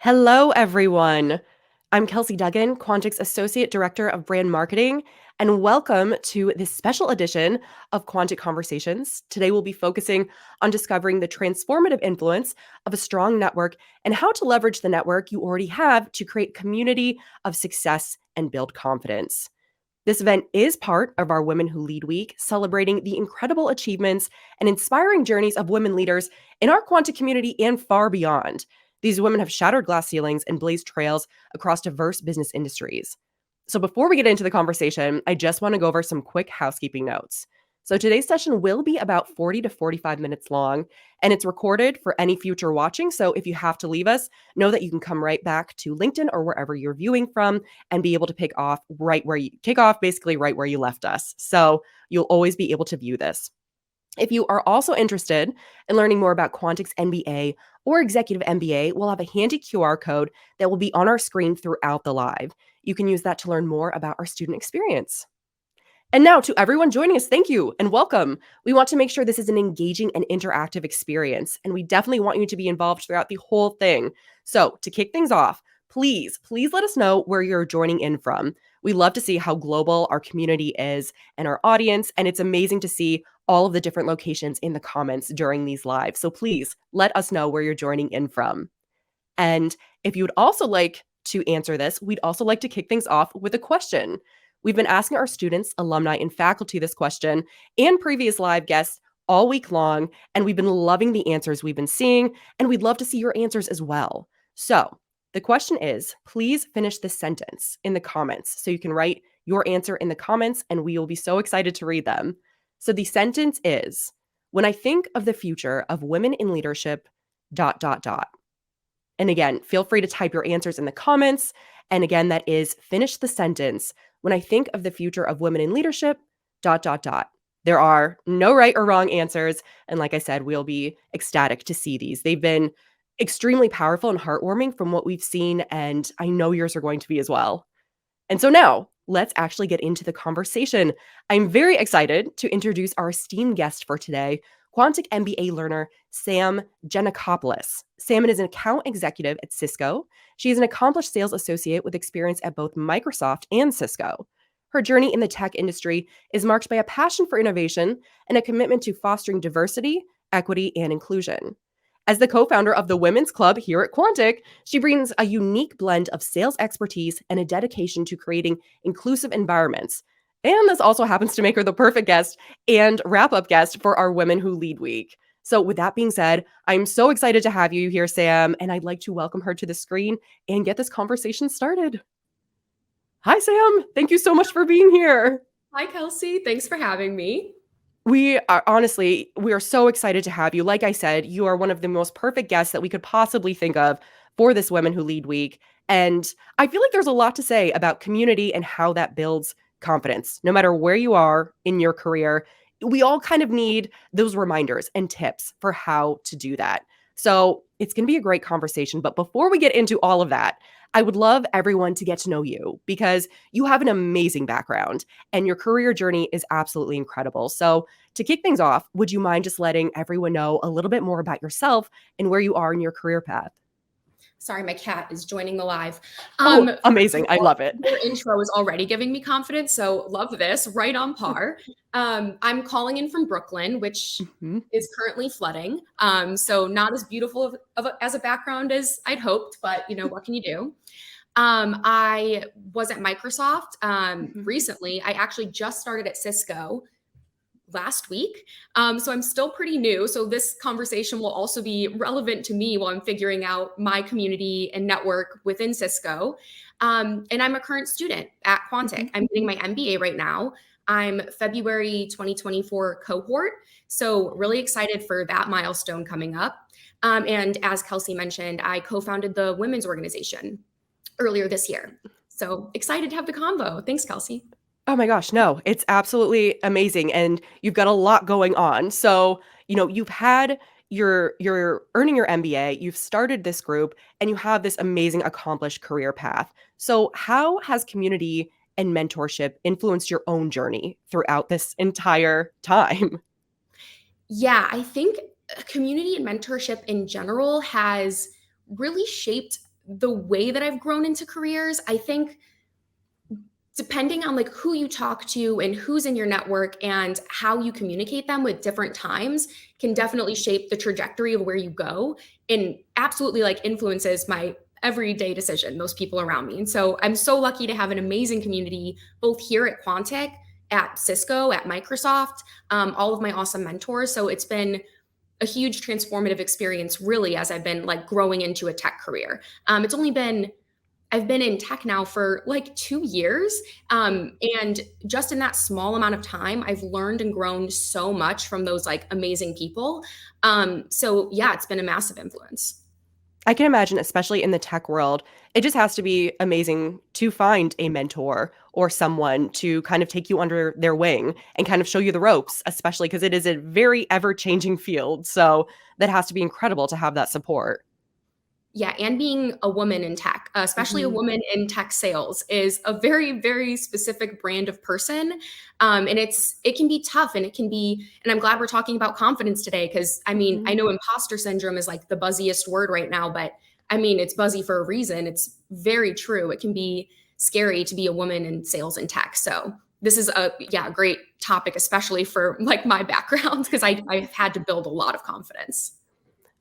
Hello, everyone. I'm Kelsey Duggan, Quantic's Associate Director of Brand Marketing, and welcome to this special edition of Quantic Conversations. Today, we'll be focusing on discovering the transformative influence of a strong network and how to leverage the network you already have to create community of success and build confidence. This event is part of our Women Who Lead Week, celebrating the incredible achievements and inspiring journeys of women leaders in our Quantic community and far beyond. These women have shattered glass ceilings and blazed trails across diverse business industries. So, before we get into the conversation, I just want to go over some quick housekeeping notes. So, today's session will be about 40 to 45 minutes long, and it's recorded for any future watching. So, if you have to leave us, know that you can come right back to LinkedIn or wherever you're viewing from and be able to pick off basically right where you left us. So, you'll always be able to view this. If you are also interested in learning more about Quantic's MBA or Executive MBA, we'll have a handy QR code that will be on our screen throughout the live. You can use that to learn more about our student experience. And now, to everyone joining us, thank you and welcome. We want to make sure this is an engaging and interactive experience, and we definitely want you to be involved throughout the whole thing. So, to kick things off, please let us know where you're joining in from. We love to see how global our community is and our audience, and it's amazing to see all of the different locations in the comments during these lives. So, please let us know where you're joining in from. And if you would also like to answer this, we'd also like to kick things off with a question. We've been asking our students, alumni, and faculty this question and previous live guests all week long, and we've been loving the answers we've been seeing, and we'd love to see your answers as well. So the question is, please finish this sentence in the comments. So you can write your answer in the comments, and we will be so excited to read them. So the sentence is, when I think of the future of women in leadership, dot, dot, dot. And again, feel free to type your answers in the comments. And again, that is finish the sentence. When I think of the future of women in leadership, dot, dot, dot. There are no right or wrong answers. And like I said, we'll be ecstatic to see these. They've been extremely powerful and heartwarming from what we've seen. And I know yours are going to be as well. And so now let's actually get into the conversation. I'm very excited to introduce our esteemed guest for today, Quantic MBA learner Sam Geanakoplos. Sam is an account executive at Cisco. She is an accomplished sales associate with experience at both Microsoft and Cisco. Her journey in the tech industry is marked by a passion for innovation and a commitment to fostering diversity, equity, and inclusion. As the co-founder of the Women's Club here at Quantic, she brings a unique blend of sales expertise and a dedication to creating inclusive environments. And this also happens to make her the perfect guest and wrap-up guest for our Women Who Lead Week. So with that being said, I'm so excited to have you here, Sam, and I'd like to welcome her to the screen and get this conversation started. Hi, Sam. Thank you so much for being here. Hi, Kelsey. Thanks for having me. We are so excited to have you. Like I said, you are one of the most perfect guests that we could possibly think of for this Women Who Lead Week. And I feel like there's a lot to say about community and how that builds confidence. No matter where you are in your career, we all kind of need those reminders and tips for how to do that. So it's going to be a great conversation. But before we get into all of that, I would love everyone to get to know you because you have an amazing background and your career journey is absolutely incredible. So to kick things off, would you mind just letting everyone know a little bit more about yourself and where you are in your career path? Sorry, my cat is joining the live. Amazing. I love it. Your intro is already giving me confidence, so love this. Right on par. I'm calling in from Brooklyn, which Mhm. is currently flooding. So not as beautiful as a background as I'd hoped, but what can you do? I was at Microsoft recently. I actually just started at Cisco last week. So I'm still pretty new. So this conversation will also be relevant to me while I'm figuring out my community and network within Cisco. And I'm a current student at Quantic. I'm getting my MBA right now. I'm February 2024 cohort. So really excited for that milestone coming up. And as Kelsey mentioned, I co-founded the women's organization earlier this year. So excited to have the convo. Thanks, Kelsey. Oh my gosh, no, it's absolutely amazing. And you've got a lot going on. So, you've had you're earning your MBA, you've started this group, and you have this amazing accomplished career path. So, how has community and mentorship influenced your own journey throughout this entire time? Yeah, I think community and mentorship in general has really shaped the way that I've grown into careers, I think depending on like who you talk to and who's in your network and how you communicate them with different times can definitely shape the trajectory of where you go, and absolutely like influences my everyday decision, those people around me. And so I'm so lucky to have an amazing community both here at Quantic, at Cisco, at Microsoft, all of my awesome mentors. So it's been a huge transformative experience really as I've been like growing into a tech career. It's only been I've been in tech now for like 2 years. And just in that small amount of time, I've learned and grown so much from those like amazing people. So yeah, it's been a massive influence. I can imagine, especially in the tech world, it just has to be amazing to find a mentor or someone to kind of take you under their wing and kind of show you the ropes, especially because it is a very ever-changing field. So that has to be incredible to have that support. Yeah, and being a woman in tech, especially a Mhm. woman in tech sales, is a very, very specific brand of person, and it can be tough, and it can be. And I'm glad we're talking about confidence today because I mean I Mhm. know imposter syndrome is like the buzziest word right now, but I mean it's buzzy for a reason. It's very true. It can be scary to be a woman in sales and tech. So this is a great topic, especially for like my background because I've had to build a lot of confidence.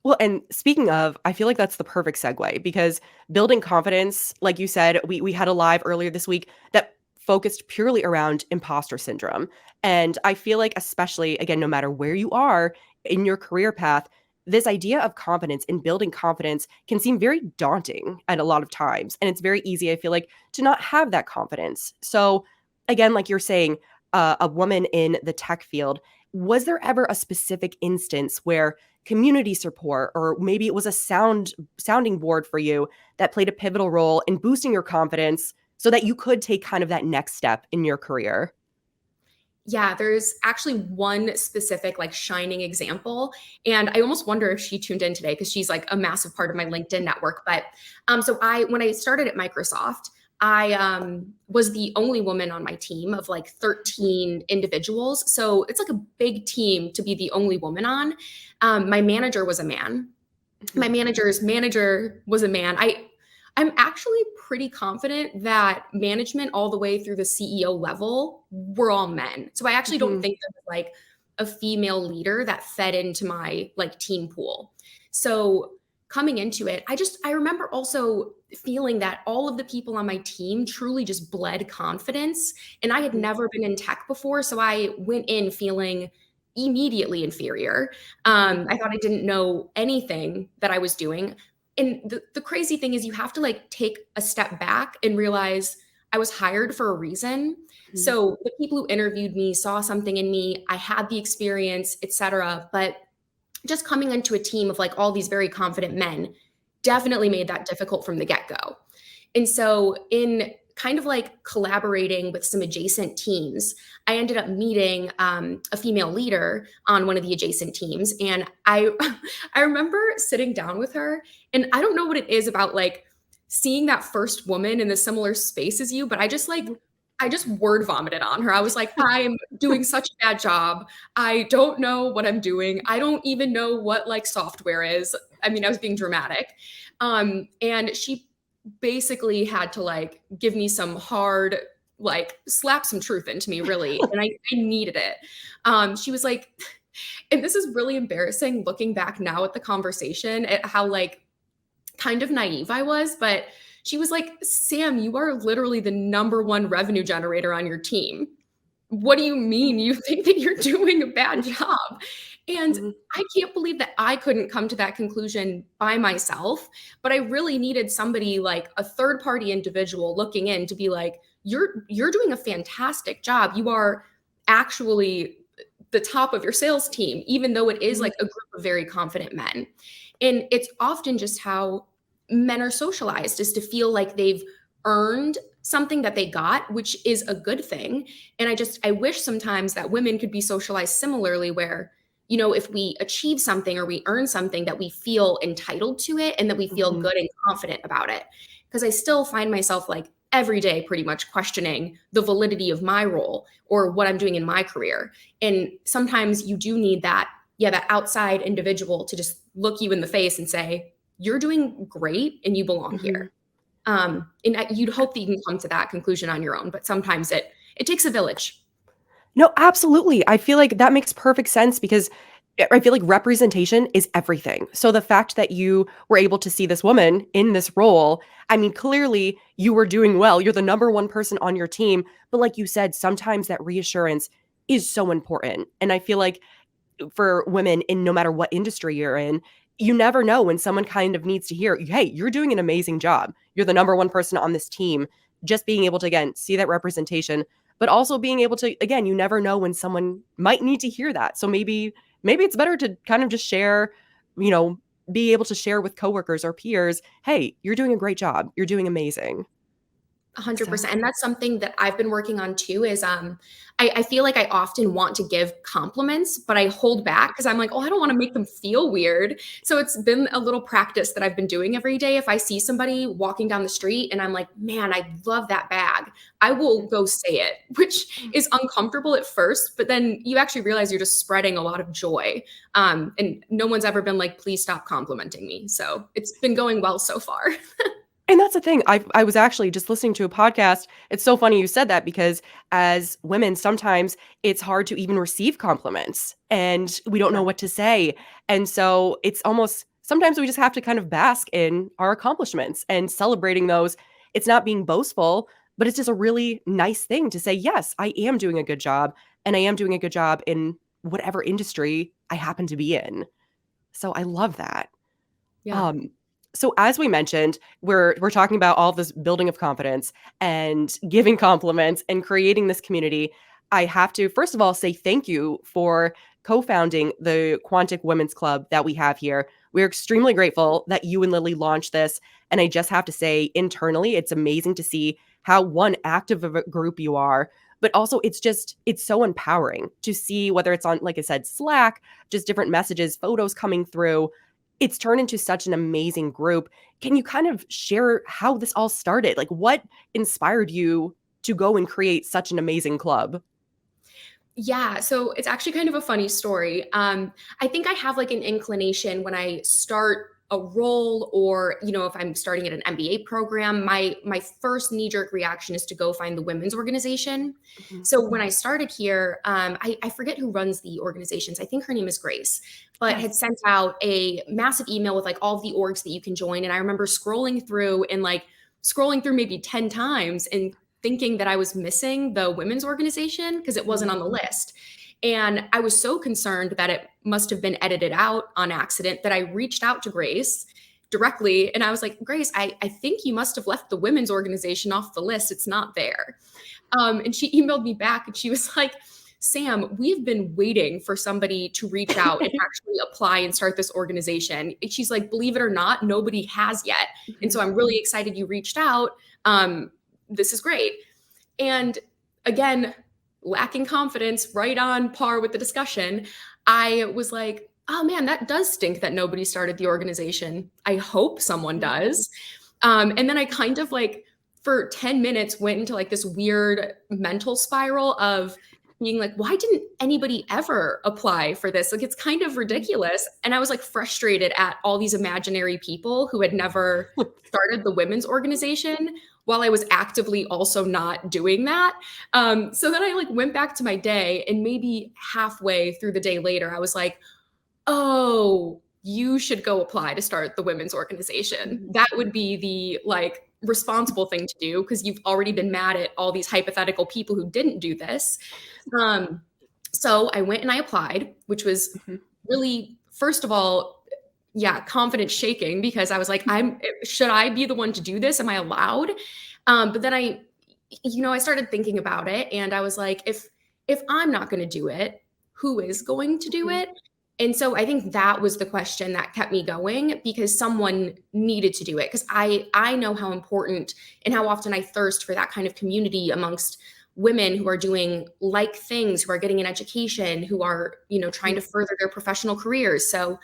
Well, and speaking of, I feel like that's the perfect segue because building confidence, like you said, we had a live earlier this week that focused purely around imposter syndrome. And I feel like, especially again, no matter where you are in your career path, this idea of confidence and building confidence can seem very daunting at a lot of times. And it's very easy, I feel like, to not have that confidence. So, again, like you're saying, a woman in the tech field, was there ever a specific instance where community support or maybe it was a sounding board for you that played a pivotal role in boosting your confidence so that you could take kind of that next step in your career? Yeah, there's actually one specific like shining example, and I almost wonder if she tuned in today because she's like a massive part of my LinkedIn network. But so I when I started at Microsoft, I was the only woman on my team of like 13 individuals. So it's like a big team to be the only woman on. My manager was a man. My Mhm. manager's manager was a man. I'm actually pretty confident that management all the way through the CEO level were all men. So I actually don't Mhm. think there was like a female leader that fed into my like team pool. So coming into it, I remember also feeling that all of the people on my team truly just bled confidence, and I had Mhm. never been in tech before, so I went in feeling immediately inferior. Mhm. I thought I didn't know anything that I was doing. And the crazy thing is you have to like take a step back and realize I was hired for a reason. Mhm. So the people who interviewed me saw something in me, I had the experience, etc. But just coming into a team of like all these very confident men definitely made that difficult from the get-go. And so, in kind of like collaborating with some adjacent teams, I ended up meeting a female leader on one of the adjacent teams, and I, I remember sitting down with her, and I don't know what it is about like seeing that first woman in the similar space as you, but I just word vomited on her. I was like, I'm doing such a bad job. I don't know what I'm doing. I don't even know what like software is. I mean, I was being dramatic. And she basically had to like give me some hard like slap some truth into me really, and I needed it. She was like, and this is really embarrassing looking back now at the conversation at how like kind of naive I was, but she was like, Sam, you are literally the number one revenue generator on your team. What do you mean you think that you're doing a bad job? And Mhm. I can't believe that I couldn't come to that conclusion by myself, but I really needed somebody like a third party individual looking in to be like, you're doing a fantastic job. You are actually the top of your sales team, even though it is Mhm. like a group of very confident men. And it's often just how men are socialized is to feel like they've earned something that they got, which is a good thing. And I wish sometimes that women could be socialized similarly, where, you know, if we achieve something or we earn something, that we feel entitled to it and that we feel Mhm. good and confident about it. Because I still find myself like every day pretty much questioning the validity of my role or what I'm doing in my career. And sometimes you do need that, yeah, that outside individual to just look you in the face and say, you're doing great and you belong Mhm. here. And you'd hope that you can come to that conclusion on your own, but sometimes it takes a village. No, absolutely. I feel like that makes perfect sense because I feel like representation is everything. So the fact that you were able to see this woman in this role, I mean, clearly you were doing well. You're the number one person on your team. But like you said, sometimes that reassurance is so important. And I feel like for women in no matter what industry you're in, you never know when someone kind of needs to hear, hey, you're doing an amazing job. You're the number one person on this team. Just being able to, again, see that representation, but also being able to, again, you never know when someone might need to hear that. So maybe it's better to kind of just share, you know, be able to share with coworkers or peers, hey, you're doing a great job. You're doing amazing. So, 100%. And that's something that I've been working on too is I feel like I often want to give compliments, but I hold back because I'm like, oh, I don't want to make them feel weird. So it's been a little practice that I've been doing every day. If I see somebody walking down the street and I'm like, man, I love that bag, I will go say it, which is uncomfortable at first, but then you actually realize you're just spreading a lot of joy. And no one's ever been like, please stop complimenting me. So it's been going well so far. and that's the thing. I was actually just listening to a podcast. It's so funny you said that because as women, sometimes it's hard to even receive compliments and we don't know Yeah. what to say. And so it's almost sometimes we just have to kind of bask in our accomplishments and celebrating those. It's not being boastful, but it's just a really nice thing to say, yes, I am doing a good job and I am doing a good job in whatever industry I happen to be in. So I love that. Yeah. Um, so as we mentioned, we're talking about all this building of confidence and giving compliments and creating this community. I have to first of all say thank you for co-founding the Quantic Women's Club that we have here. We're extremely grateful that you and Lily launched this. And I just have to say, internally, it's amazing to see how one active of a group you are, but also it's so empowering to see whether it's on, like I said, Slack, just different messages, photos coming through. It's turned into such an amazing group. Can you kind of share how this all started? Like, what inspired you to go and create such an amazing club? Yeah, so it's actually kind of a funny story. I think I have like an inclination when I start a role or if I'm starting at an MBA program, my first knee jerk reaction is to go find the women's organization. Mhm. So when I started here, I forget who runs the organizations. I think her name is Grace, but had Yes. sent out a massive email with like all of the orgs that you can join. And I remember scrolling through maybe 10 times and thinking that I was missing the women's organization because it wasn't Mhm. on the list. And I was so concerned that it must have been edited out on accident that I reached out to Grace directly. And I was like, Grace, I think you must have left the women's organization off the list. It's not there. And she emailed me back and she was like, Sam, we've been waiting for somebody to reach out and actually apply and start this organization. And she's like, believe it or not, nobody has yet. And so Mhm. I'm really excited you reached out. This is great. And again, lacking confidence, right on par with the discussion, I was like, oh man, that does stink that nobody started the organization. I hope someone Mhm. does. And then I kind of like, for 10 minutes, went into like this weird mental spiral of being like, why didn't anybody ever apply for this? Like, it's kind of ridiculous. And I was like frustrated at all these imaginary people who had never started the women's organization while I was actively also not doing that. So then I like went back to my day, and maybe halfway through the day later, I was like, oh, you should go apply to start the women's organization. Mhm. That would be the like responsible thing to do because you've already been mad at all these hypothetical people who didn't do this. Um, so I went and I applied, which was Mhm. really, first of all, yeah, confidence shaking because I was like, should I be the one to do this? Am I allowed? But then I started thinking about it and I was like, if I'm not going to do it, who is going to do Mhm. it? And so I think that was the question that kept me going because someone needed to do it because I know how important and how often I thirst for that kind of community amongst women who are doing like things, who are getting an education, who are, trying Mhm. to further their professional careers. So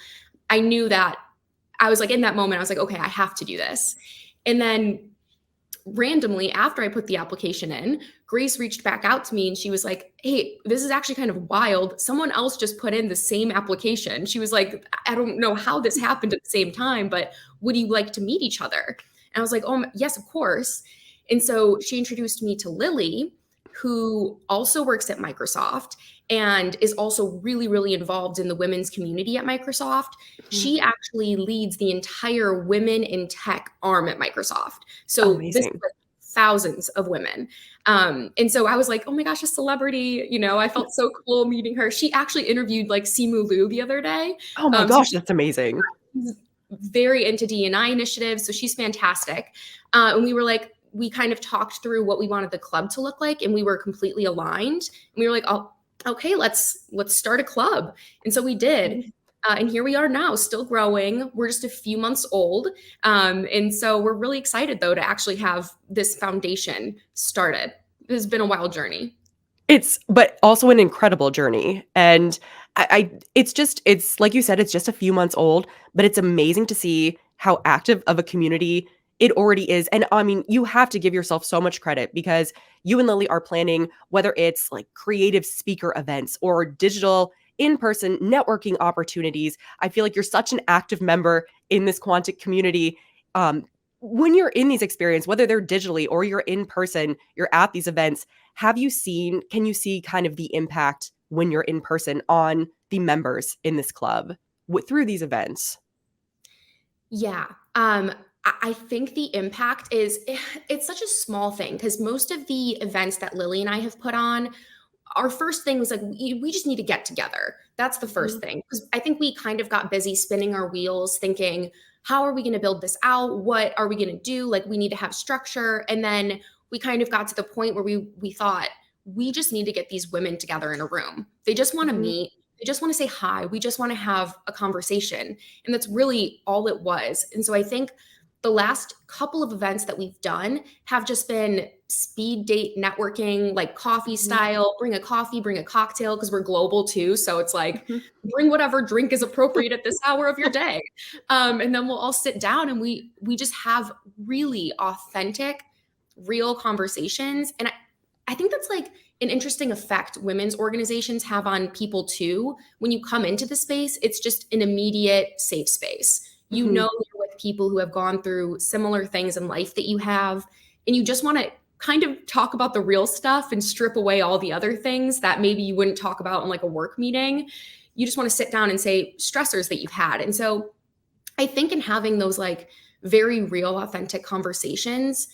I knew that I was like in that moment, I was like, okay, I have to do this. And then randomly, after I put the application in, Grace reached back out to me and she was like, hey, this is actually kind of wild. Someone else just put in the same application. She was like, I don't know how this happened at the same time, but would you like to meet each other? And I was like, oh, yes, of course. And so she introduced me to Lily, who also works at Microsoft and is also really, really involved in the women's community at Microsoft. Mhm. She actually leads the entire women in tech arm at Microsoft. So this is Amazing. like thousands of women. And so I was like, oh my gosh, a celebrity. I felt so cool meeting her. She actually interviewed like Simu Liu the other day. Oh my So gosh, that's amazing. she's very into D&I initiatives. So she's fantastic. And we kind of talked through what we wanted the club to look like, and we were completely aligned. And we were like, oh, okay, let's start a club. And so we did. Mhm. And here we are now, still growing. We're just a few months old. And so we're really excited, though, to actually have this foundation started. It has been a wild journey. But also an incredible journey. And it's like you said, it's just a few months old, but it's amazing to see how active of a community it already is. And I mean, you have to give yourself so much credit because you and Lily are planning, whether it's like creative speaker events or digital in-person networking opportunities. I feel like you're such an active member in this Quantic community. Um, when you're in these experiences, whether they're digitally or you're in person, you're at these events, can you see kind of the impact when you're in person on the members in this club through these events? Yeah. I think the impact is it's such a small thing because most of the events that Lily and I have put on, our first thing was like, we just need to get together. That's the first Mhm, thing. Because I think we kind of got busy spinning our wheels thinking, how are we going to build this out? What are we going to do? Like, we need to have structure. And then we kind of got to the point where we thought, we just need to get these women together in a room. They just want to mhm, meet. They just want to say hi. We just want to have a conversation. And that's really all it was. And so I think the last couple of events that we've done have just been speed date networking, like coffee mhm, style, bring a coffee, bring a cocktail, because we're global too. So it's like, mhm. bring whatever drink is appropriate at this hour of your day. And then we'll all sit down and we just have really authentic, real conversations. And I think that's like an interesting effect women's organizations have on people too. When you come into the space, it's just an immediate safe space. Mhm. You're with people who have gone through similar things in life that you have, and you just want to kind of talk about the real stuff and strip away all the other things that maybe you wouldn't talk about in like a work meeting. You just want to sit down and say stressors that you've had. And so I think in having those like very real, authentic conversations,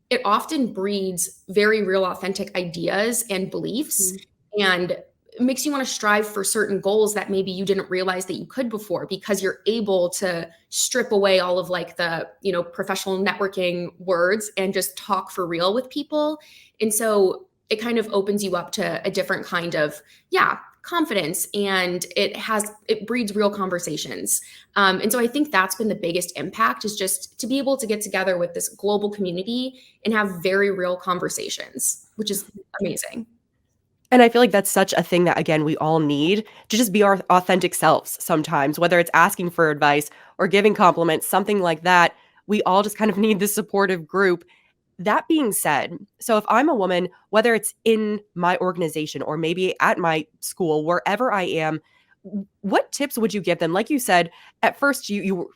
it often breeds very real, authentic ideas and beliefs, Mhm. and it makes you want to strive for certain goals that maybe you didn't realize that you could before, because you're able to strip away all of like the professional networking words and just talk for real with people. And so it kind of opens you up to a different kind of, yeah, confidence, and it breeds real conversations. And so I think that's been the biggest impact, is just to be able to get together with this global community and have very real conversations, which is amazing. And I feel like that's such a thing that, again, we all need to just be our authentic selves sometimes, whether it's asking for advice or giving compliments, something like that. We all just kind of need this supportive group. That being said, so if I'm a woman, whether it's in my organization or maybe at my school, wherever I am, what tips would you give them? Like you said, at first you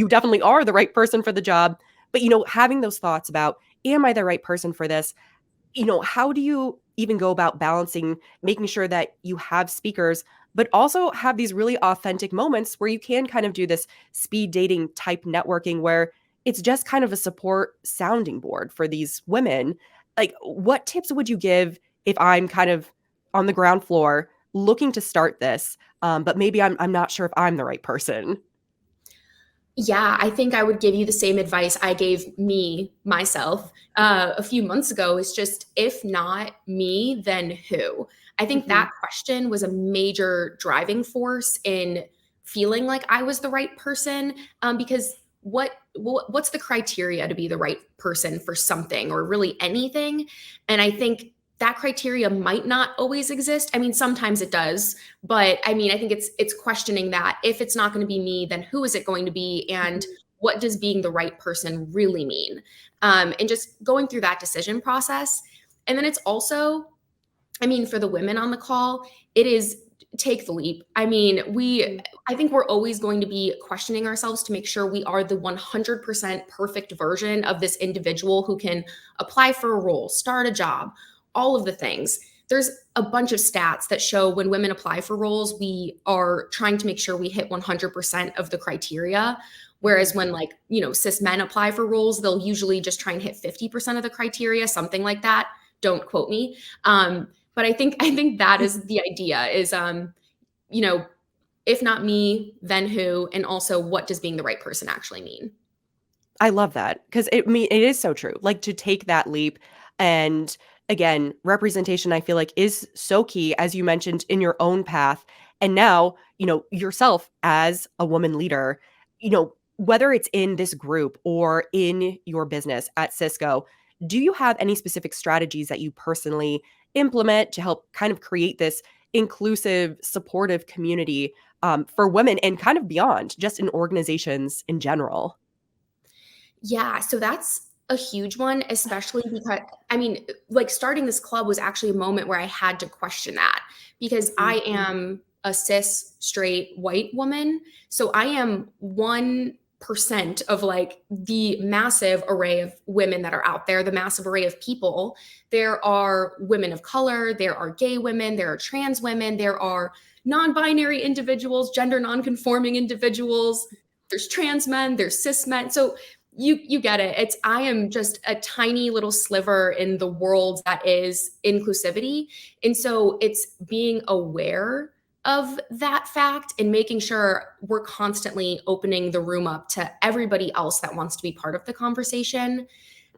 definitely are the right person for the job, but having those thoughts about, am I the right person for this? How do you even go about balancing making sure that you have speakers, but also have these really authentic moments where you can kind of do this speed dating type networking where it's just kind of a support sounding board for these women? Like, what tips would you give if I'm kind of on the ground floor looking to start this, but maybe I'm not sure if I'm the right person? Yeah, I think I would give you the same advice I gave myself a few months ago, is just, if not me, then who? I think Mhm, that question was a major driving force in feeling like I was the right person. Because what's the criteria to be the right person for something or really anything? And I think that criteria might not always exist. I mean, sometimes it does, but I mean, I think it's questioning that, if it's not going to be me, then who is it going to be? And mhm, what does being the right person really mean? And just going through that decision process. And then it's also, I mean, for the women on the call, it is take the leap. I mean, I think we're always going to be questioning ourselves to make sure we are the 100% perfect version of this individual who can apply for a role, start a job, all of the things. There's a bunch of stats that show when women apply for roles, we are trying to make sure we hit 100% of the criteria. Whereas when, like, cis men apply for roles, they'll usually just try and hit 50% of the criteria, something like that. Don't quote me. But I think that is the idea is, if not me, then who? And also, what does being the right person actually mean? I love that because it is so true. Like to take that leap, and again, representation I feel like is so key as you mentioned in your own path. And now, yourself as a woman leader, whether it's in this group or in your business at Cisco, do you have any specific strategies that you personally implement to help kind of create this inclusive, supportive community for women and kind of beyond, just in organizations in general? Yeah, so that's a huge one, especially because, I mean, like, starting this club was actually a moment where I had to question that because I am a cis, straight, white woman. So I am 1% of, like, the massive array of women that are out there, the massive array of people. There are women of color, there are gay women, there are trans women, there are non-binary individuals, gender non-conforming individuals, there's trans men, there's cis men. So you get it. It's I am just a tiny little sliver in the world that is inclusivity. And so it's being aware of that fact and making sure we're constantly opening the room up to everybody else that wants to be part of the conversation.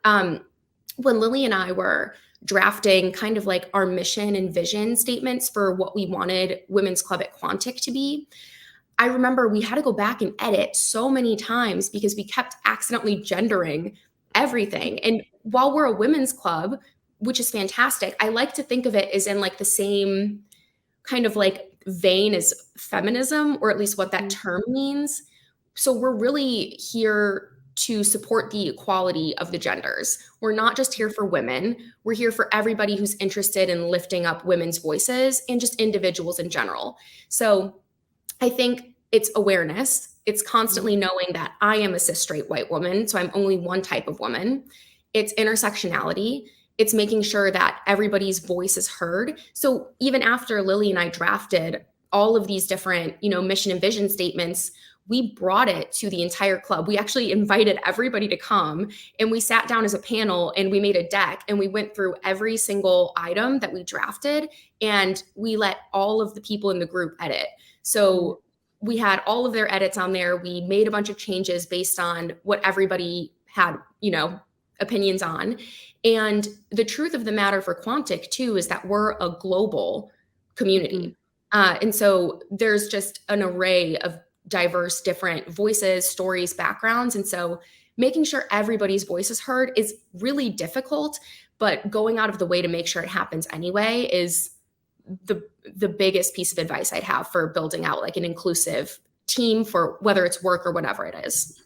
Um, when Lily and I were drafting kind of like our mission and vision statements for what we wanted Women's Club at Quantic to be, I remember we had to go back and edit so many times because we kept accidentally gendering everything. And while we're a women's club, which is fantastic, I like to think of it as in like the same kind of like vein as feminism, or at least what that term means. So we're really here to support the equality of the genders. We're not just here for women, we're here for everybody who's interested in lifting up women's voices and just individuals in general. So I think it's awareness. It's constantly knowing that I am a cis straight white woman, so I'm only one type of woman. It's intersectionality. It's making sure that everybody's voice is heard. So even after Lily and I drafted all of these different, mission and vision statements, we brought it to the entire club. We actually invited everybody to come and we sat down as a panel and we made a deck and we went through every single item that we drafted and we let all of the people in the group edit. So we had all of their edits on there. We made a bunch of changes based on what everybody had, opinions on. And the truth of the matter for Quantic too is that we're a global community. And so there's just an array of diverse, different voices, stories, backgrounds. And so making sure everybody's voice is heard is really difficult, but going out of the way to make sure it happens anyway is the biggest piece of advice I'd have for building out like an inclusive team for whether it's work or whatever it is.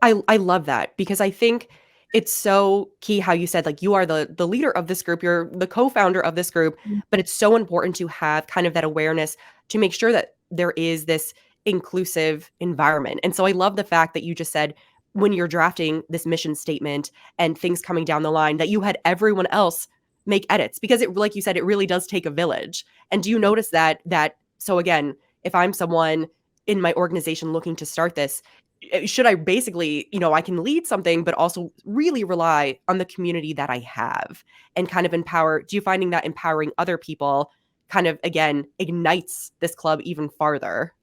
I love that because I think it's so key how you said like you are the leader of this group, you're the co-founder of this group, but it's so important to have kind of that awareness to make sure that there is this inclusive environment. And so I love the fact that you just said when you're drafting this mission statement and things coming down the line that you had everyone else make edits because it, like you said, it really does take a village. And do you notice that so again, if I'm someone in my organization looking to start this, should I basically, I can lead something, but also really rely on the community that I have and kind of empower? Do you finding that empowering other people kind of, again, ignites this club even farther?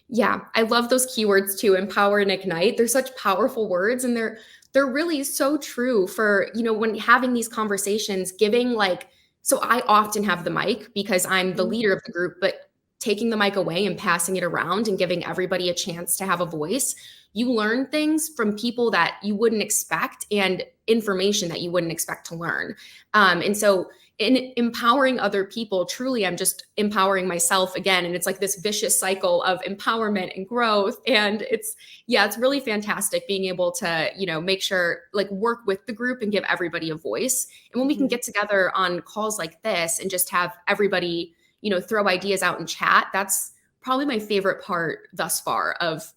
Yeah, I love those keywords too, empower and ignite. They're such powerful words and they're really so true for, when having these conversations, giving like, so I often have the mic because I'm the leader of the group, but taking the mic away and passing it around and giving everybody a chance to have a voice, you learn things from people that you wouldn't expect and information that you wouldn't expect to learn. And so in empowering other people, truly, I'm just empowering myself again. And it's like this vicious cycle of empowerment and growth. And it's really fantastic being able to, make sure, like, work with the group and give everybody a voice. And when we can get together on calls like this and just have everybody, throw ideas out and chat, that's probably my favorite part thus far of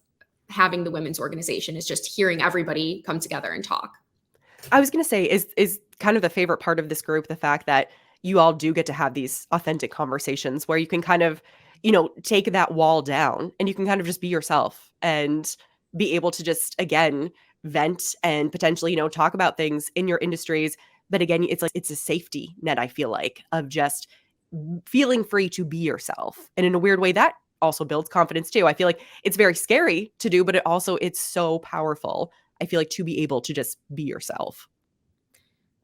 having the women's organization, is just hearing everybody come together and talk. I was going to say, is kind of the favorite part of this group the fact that you all do get to have these authentic conversations where you can kind of, take that wall down and you can kind of just be yourself and be able to just, again, vent and potentially, talk about things in your industries. But again, it's like it's a safety net, I feel like, of just feeling free to be yourself. And in a weird way, that also builds confidence too. I feel like it's very scary to do, but it's so powerful, I feel like, to be able to just be yourself.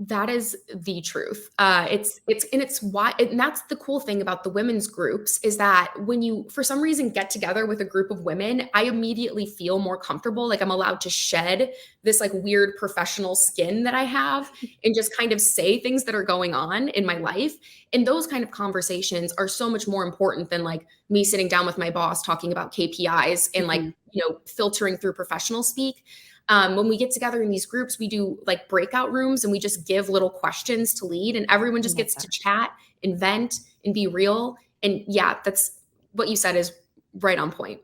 That is the truth. It's why, and that's the cool thing about the women's groups, is that when you, for some reason, get together with a group of women, I immediately feel more comfortable. Like, I'm allowed to shed this like weird professional skin that I have and just kind of say things that are going on in my life. And those kind of conversations are so much more important than like me sitting down with my boss talking about KPIs and like, Mhm. filtering through professional speak. When we get together in these groups, we do like breakout rooms and we just give little questions to lead, and everyone I just love gets to that. chat and vent and be real. And yeah, that's what you said is right on point.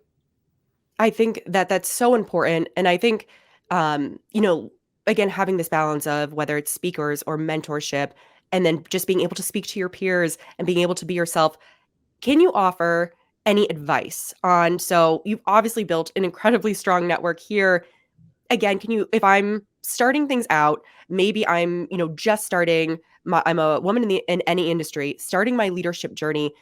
I think that that's so important. And I think, um, you know, again, having this balance of whether it's speakers or mentorship, and then just being able to speak to your peers and being able to be yourself. Can you offer any advice on? So you've obviously built an incredibly strong network here. Again, can you, if I'm starting things out, maybe I'm, just starting I'm a woman in any industry, starting my leadership journey.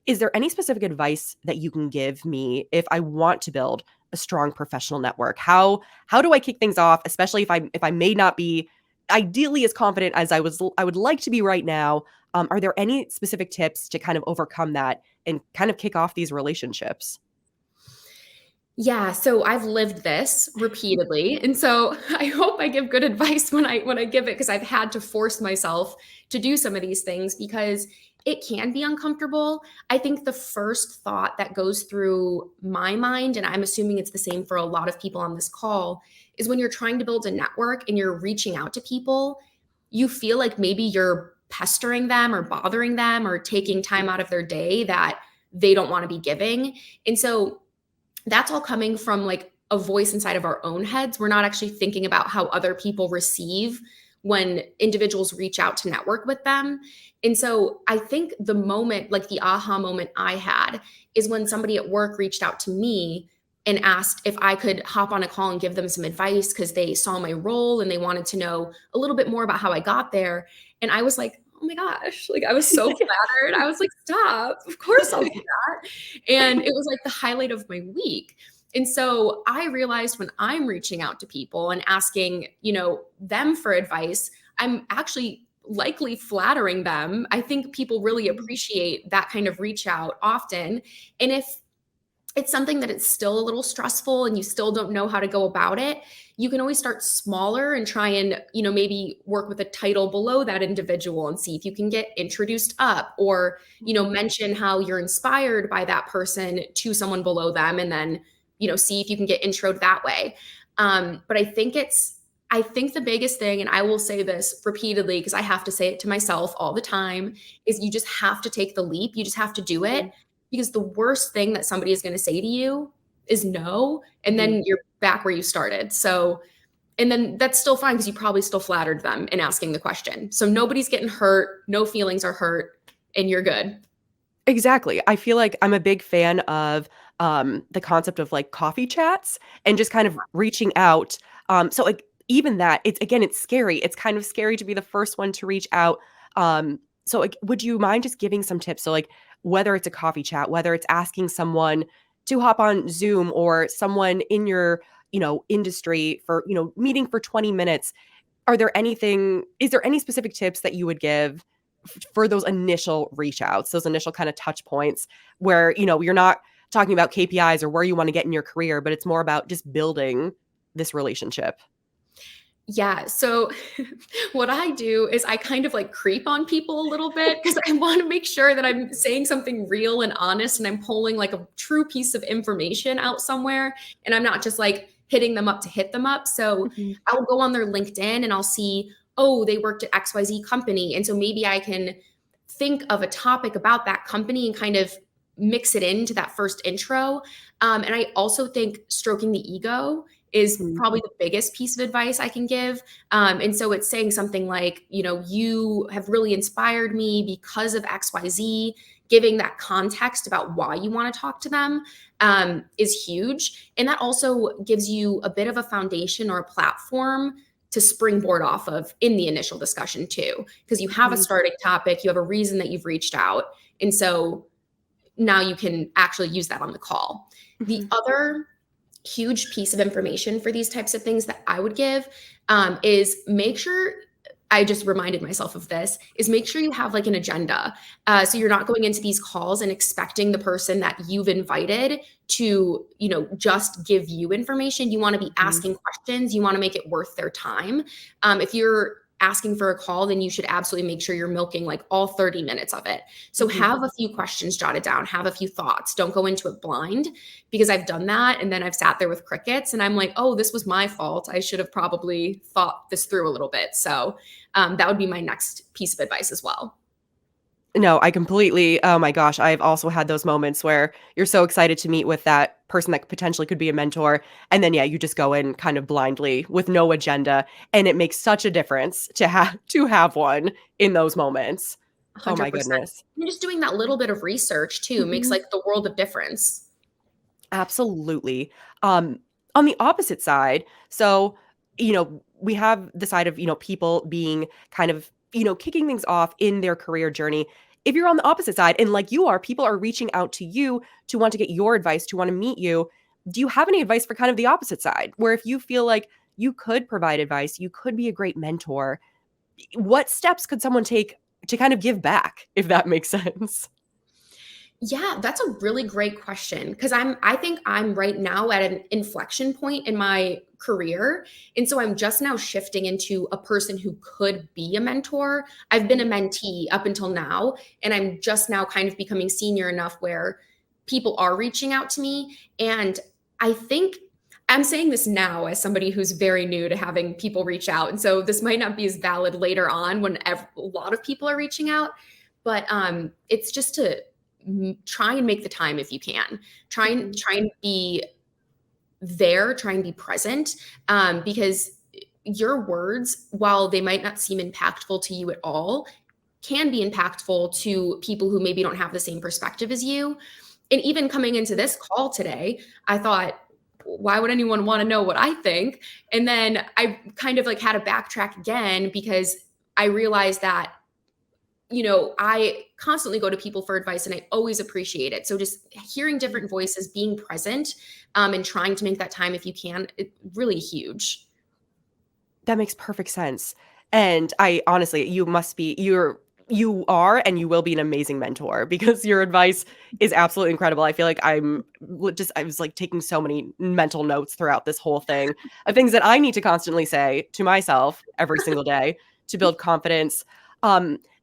Is there any specific advice that you can give me if I want to build a strong professional network? How do I kick things off, especially if I may not be ideally as confident as I would like to be right now? Are there any specific tips to kind of overcome that and kind of kick off these relationships? Yeah, so I've lived this repeatedly. And so I hope I give good advice when I give it, because I've had to force myself to do some of these things because it can be uncomfortable. I think the first thought that goes through my mind, and I'm assuming it's the same for a lot of people on this call, is when you're trying to build a network and you're reaching out to people, you feel like maybe you're pestering them or bothering them or taking time out of their day that they don't want to be giving. And so that's all coming from like a voice inside of our own heads. We're not actually thinking about how other people receive when individuals reach out to network with them. And so I think the moment, like the aha moment I had, is when somebody at work reached out to me and asked if I could hop on a call and give them some advice because they saw my role and they wanted to know a little bit more about how I got there. And I was like, oh my gosh, like I was so flattered. I was like, stop, of course I'll do that. And it was like the highlight of my week. And so I realized when I'm reaching out to people and asking, them for advice, I'm actually likely flattering them. I think people really appreciate that kind of reach out often. And if it's something that it's still a little stressful and you still don't know how to go about it, you can always start smaller and try and, maybe work with a title below that individual and see if you can get introduced up, or, mention how you're inspired by that person to someone below them, and then, see if you can get introed that way. But I think the biggest thing, and I will say this repeatedly because I have to say it to myself all the time, is you just have to take the leap. You just have to do it, because the worst thing that somebody is going to say to you is no. And Mhm. then you're back where you started. So, and then that's still fine because you probably still flattered them in asking the question. So nobody's getting hurt. No feelings are hurt, and you're good. Exactly. I feel like I'm a big fan of the concept of like coffee chats and just kind of reaching out. So like even that, it's scary. It's kind of scary to be the first one to reach out. So like, would you mind just giving some tips? So like whether it's a coffee chat, whether it's asking someone to hop on Zoom or someone in your, industry for, meeting for 20 minutes, is there any specific tips that you would give for those initial reach outs, those initial kind of touch points where, you're not talking about KPIs or where you want to get in your career, but it's more about just building this relationship? Yeah. So what I do is I kind of like creep on people a little bit because I want to make sure that I'm saying something real and honest and I'm pulling like a true piece of information out somewhere. And I'm not just like hitting them up to hit them up. So Mhm. I'll go on their LinkedIn and I'll see, oh, they worked at XYZ company. And so maybe I can think of a topic about that company and kind of mix it into that first intro. And I also think stroking the ego is Mhm. probably the biggest piece of advice I can give. And so it's saying something like, you have really inspired me because of XYZ. Giving that context about why you want to talk to them is huge. And that also gives you a bit of a foundation or a platform to springboard off of in the initial discussion, too, because you have a Mhm. starting topic, you have a reason that you've reached out. And so now you can actually use that on the call. The Mhm. other huge piece of information for these types of things that I would give is make sure I just reminded myself of this is make sure you have like an agenda. So you're not going into these calls and expecting the person that you've invited to, just give you information. You want to be Mhm. asking questions. You want to make it worth their time. If you're asking for a call, then you should absolutely make sure you're milking like all 30 minutes of it. So Mhm. have a few questions jotted down, have a few thoughts. Don't go into it blind because I've done that. And then I've sat there with crickets and I'm like, oh, this was my fault. I should have probably thought this through a little bit. So that would be my next piece of advice as well. No, I completely, oh my gosh, I've also had those moments where you're so excited to meet with that person that potentially could be a mentor, and then, yeah, you just go in kind of blindly with no agenda, and it makes such a difference to have one in those moments. Oh my 100%. goodness. And just doing that little bit of research too makes Mhm. like the world of difference. Absolutely. Um, on the opposite side, so, we have the side of, people being kind of, kicking things off in their career journey. If you're on the opposite side and like you are, people are reaching out to you to want to get your advice, to want to meet you. Do you have any advice for kind of the opposite side where if you feel like you could provide advice, you could be a great mentor, what steps could someone take to kind of give back, if that makes sense? Yeah, that's a really great question because I think I'm right now at an inflection point in my career. And so I'm just now shifting into a person who could be a mentor. I've been a mentee up until now, and I'm just now kind of becoming senior enough where people are reaching out to me. And I think I'm saying this now as somebody who's very new to having people reach out. And so this might not be as valid later on when a lot of people are reaching out. But it's just to try and make the time if you can. Mhm. Try and be there, try and be present, because your words, while they might not seem impactful to you at all, can be impactful to people who maybe don't have the same perspective as you. And even coming into this call today, I thought, why would anyone want to know what I think? And then I kind of like had to backtrack again because I realized that I constantly go to people for advice and I always appreciate it. So just hearing different voices, being present, and trying to make that time if you can, really huge. That makes perfect sense. And I honestly, you are and you will be an amazing mentor because your advice is absolutely incredible. I feel like I was like taking so many mental notes throughout this whole thing of things that I need to constantly say to myself every single day to build confidence.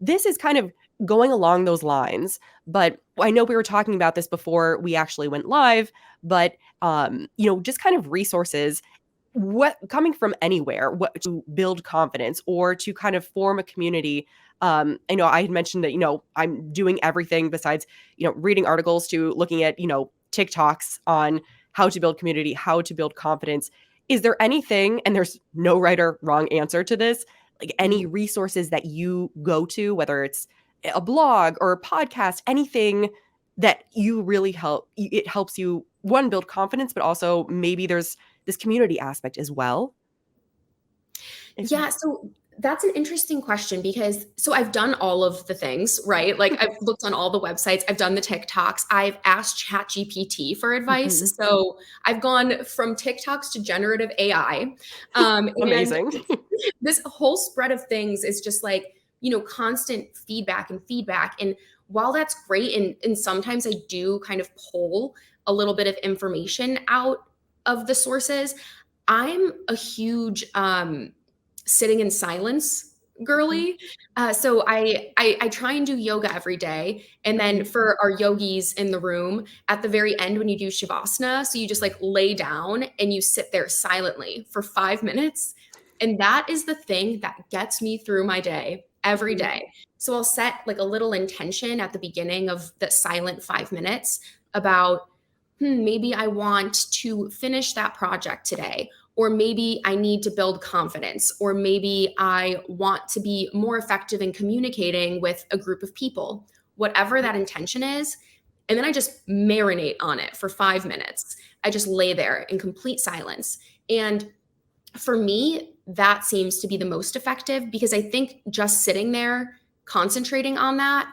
This is kind of going along those lines, but I know we were talking about this before we actually went live, but just kind of resources what coming from anywhere what to build confidence or to kind of form a community. I know I had mentioned that I'm doing everything besides reading articles to looking at TikToks on how to build community, how to build confidence. Is there anything, and there's no right or wrong answer to this, like any resources that you go to, whether it's a blog or a podcast, anything that you really it helps you one build confidence, but also maybe there's this community aspect as well? If Yeah, so that's an interesting question because so I've done all of the things, right? Like I've looked on all the websites, I've done the TikToks, I've asked ChatGPT for advice. Mhm. So I've gone from TikToks to generative AI. And Amazing. this whole spread of things is just like constant feedback. And while that's great, and sometimes I do kind of pull a little bit of information out of the sources, I'm a huge sitting in silence Mhm. girly. So I try and do yoga every day. And then Mhm. for our yogis in the room, at the very end, when you do shavasana, so you just like lay down and you sit there silently for 5 minutes. And that is the thing that gets me through my day every Mhm. day. So I'll set like a little intention at the beginning of the silent 5 minutes about, maybe I want to finish that project today, or maybe I need to build confidence, or maybe I want to be more effective in communicating with a group of people, whatever that intention is. And then I just marinate on it for 5 minutes. I just lay there in complete silence. And for me, that seems to be the most effective, because I think just sitting there, concentrating on that,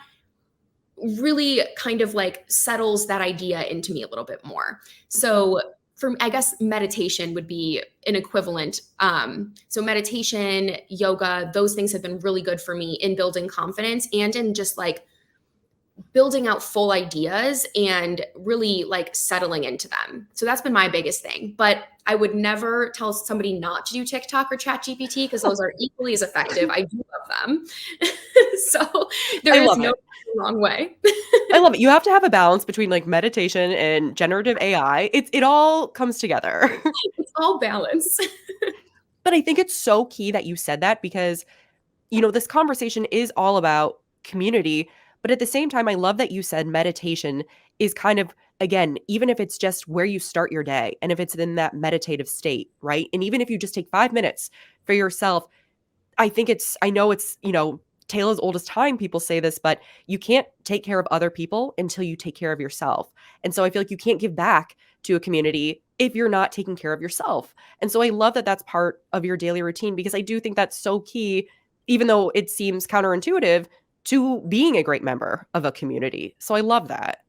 really kind of like settles that idea into me a little bit more. Mhm. So for I guess meditation would be an equivalent. So meditation, yoga, those things have been really good for me in building confidence and in just like building out full ideas and really like settling into them. So that's been my biggest thing. But I would never tell somebody not to do TikTok or Chat GPT, because those are equally as effective. I do love them. So there I is love no it. wrong way. I love it. You have to have a balance between, like, meditation and generative AI. It all comes together. It's all balance. But I think it's so key that you said that because, this conversation is all about community, but at the same time, I love that you said meditation is kind of, again, even if it's just where you start your day and if it's in that meditative state, right? And even if you just take 5 minutes for yourself, I know it's, tale as old as time, people say this, but you can't take care of other people until you take care of yourself. And so I feel like you can't give back to a community if you're not taking care of yourself. And so I love that that's part of your daily routine because I do think that's so key, even though it seems counterintuitive to being a great member of a community. So I love that.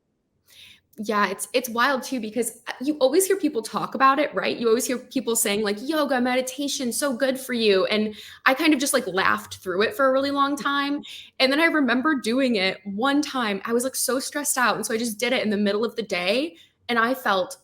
Yeah, it's wild too, because you always hear people talk about it, right? You always hear people saying like yoga, meditation, so good for you. And I kind of just like laughed through it for a really long time. And then I remember doing it one time. I was like so stressed out. And so I just did it in the middle of the day, and I felt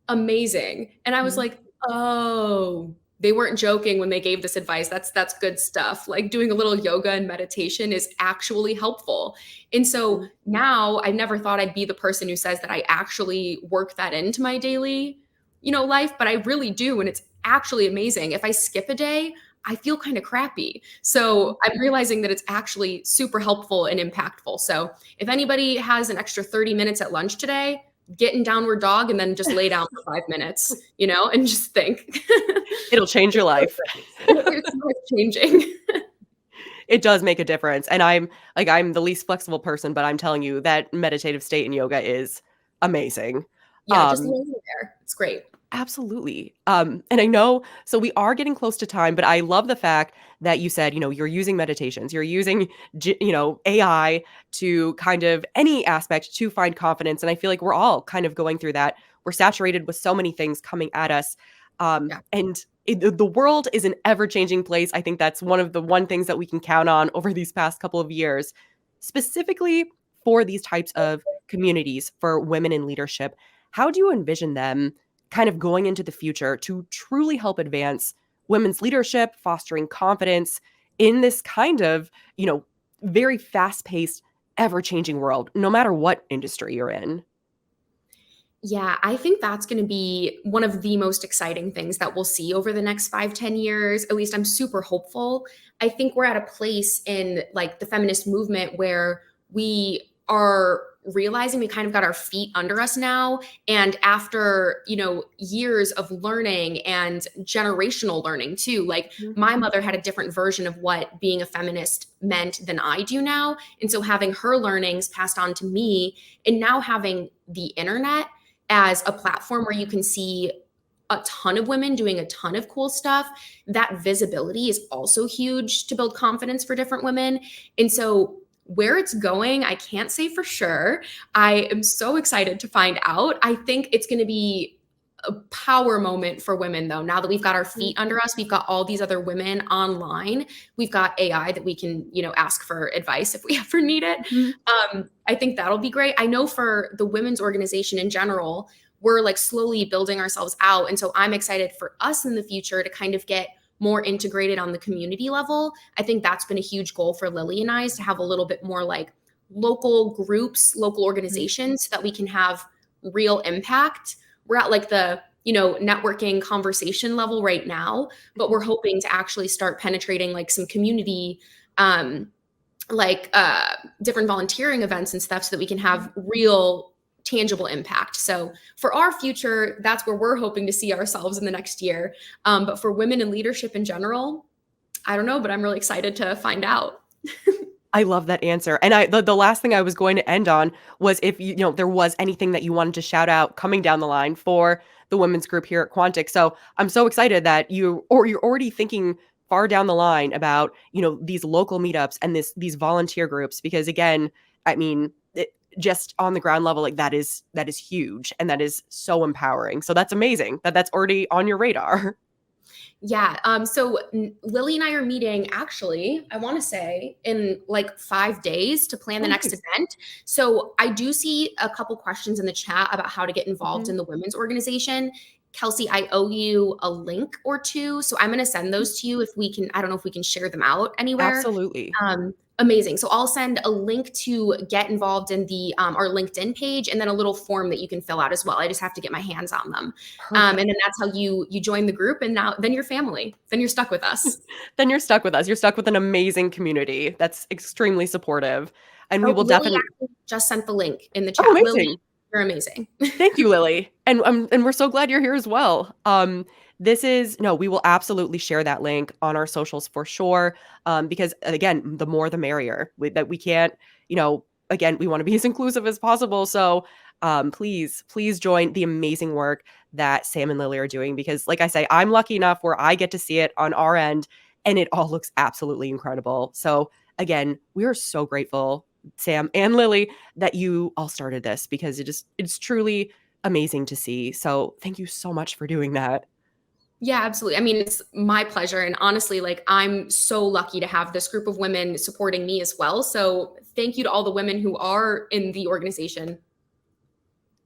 amazing. And I was Mhm. like, "Oh, they weren't joking when they gave this advice. That's good stuff. Like doing a little yoga and meditation is actually helpful." And so Mhm. now I never thought I'd be the person who says that I actually work that into my daily, life, but I really do, and it's actually amazing. If I skip a day, I feel kind of crappy. Mhm. So I'm realizing that it's actually super helpful and impactful. So if anybody has an extra 30 minutes at lunch today, get in downward dog and then just lay down for 5 minutes, and just think. It'll change your It's so life. good. It's life changing. It does make a difference, and I'm the least flexible person, but I'm telling you that meditative state in yoga is amazing. Yeah, just Um, laying there. It's great. Absolutely. And I know so we are getting close to time, but I love the fact that you said, you're using meditations, you're using, AI to kind of any aspect to find confidence. And I feel like we're all kind of going through that. We're saturated with so many things coming at us. Yeah. And the world is an ever changing place. I think that's one of the one things that we can count on over these past couple of years, specifically for these types of communities for women in leadership. How do you envision them kind of going into the future to truly help advance women's leadership, fostering confidence in this kind of, very fast paced, ever changing world, no matter what industry you're in? Yeah, I think that's going to be one of the most exciting things that we'll see over the next 5, 10 years. At least I'm super hopeful. I think we're at a place in like the feminist movement where we are realizing we kind of got our feet under us now. And after, years of learning and generational learning too, like Mhm. my mother had a different version of what being a feminist meant than I do now. And so having her learnings passed on to me, and now having the internet as a platform where you can see a ton of women doing a ton of cool stuff, that visibility is also huge to build confidence for different women. And so, where it's going, I can't say for sure. I am so excited to find out. I think it's going to be a power moment for women though. Now that we've got our Mhm. feet under us, we've got all these other women online. We've got AI that we can, ask for advice if we ever need it. Mhm. I think that'll be great. I know for the women's organization in general, we're like slowly building ourselves out. And so I'm excited for us in the future to kind of get more integrated on the community level. I think that's been a huge goal for Lily and I, is to have a little bit more like local groups, local Mhm. organizations, so that we can have real impact. We're at like the networking conversation level right now, but Mhm. we're hoping to actually start penetrating like some community, um like different volunteering events and stuff, so that we can Mhm. have real tangible impact. So for our future, that's where we're hoping to see ourselves in the next year. But for women in leadership in general, I don't know, but I'm really excited to find out. I love that answer. And the last thing I was going to end on was if there was anything that you wanted to shout out coming down the line for the women's group here at Quantic. So I'm so excited that you're already thinking far down the line about, these local meetups and these volunteer groups, because again, I mean, just on the ground level, like that is huge and that is so empowering. So that's amazing that that's already on your radar. Yeah. So Lily and I are meeting actually, I want to say in like 5 days to plan the Oh, next nice. event. So I do see a couple questions in the chat about how to get involved Mhm. in the women's organization. Kelsey, I owe you a link or two. So I'm going to send those to you if we can. I don't know if we can share them out anywhere. Absolutely. Amazing. So I'll send a link to get involved in the our LinkedIn page, and then a little form that you can fill out as well. I just have to get my hands on them. And Perfect. then that's how you join the group, and now then you're family. Then you're stuck with us. Then you're stuck with us. You're stuck with an amazing community that's extremely supportive. And we Oh, will Lily definitely. actually just sent the link in the Oh, chat. Lily, amazing. you're amazing. Thank you, Lily. And we're so glad you're here as well. This is no, we will absolutely share that link on our socials for sure. Because again, the more the merrier. That we can't, again, we want to be as inclusive as possible. So please join the amazing work that Sam and Lily are doing, because like I say, I'm lucky enough where I get to see it on our end and it all looks absolutely incredible. So again, we are so grateful, Sam and Lily, that you all started this, because it's truly amazing to see. So thank you so much for doing that. Yeah, absolutely. I mean, it's my pleasure. And honestly, like, I'm so lucky to have this group of women supporting me as well. So thank you to all the women who are in the organization.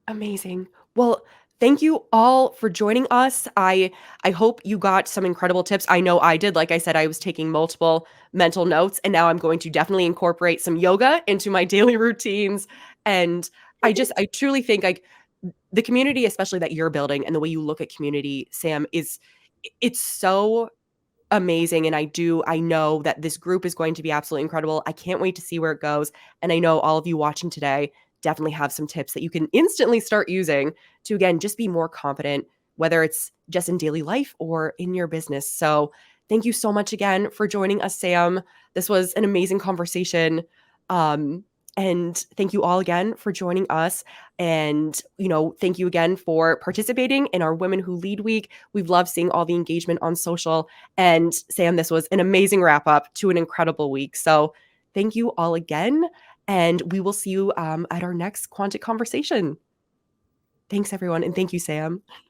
Amazing. Well, thank you all for joining us. I hope you got some incredible tips. I know I did. Like I said, I was taking multiple mental notes, and now I'm going to definitely incorporate some yoga into my daily routines. And I truly think like the community, especially that you're building and the way you look at community, Sam, it's so amazing. And I know that this group is going to be absolutely incredible. I can't wait to see where it goes. And I know all of you watching today definitely have some tips that you can instantly start using to, again, just be more confident, whether it's just in daily life or in your business. So thank you so much again for joining us, Sam. This was an amazing conversation. Um, and thank you all again for joining us. And, thank you again for participating in our Women Who Lead Week. We've loved seeing all the engagement on social. And Sam, this was an amazing wrap up to an incredible week. So thank you all again. And we will see you at our next Quantic conversation. Thanks, everyone. And thank you, Sam.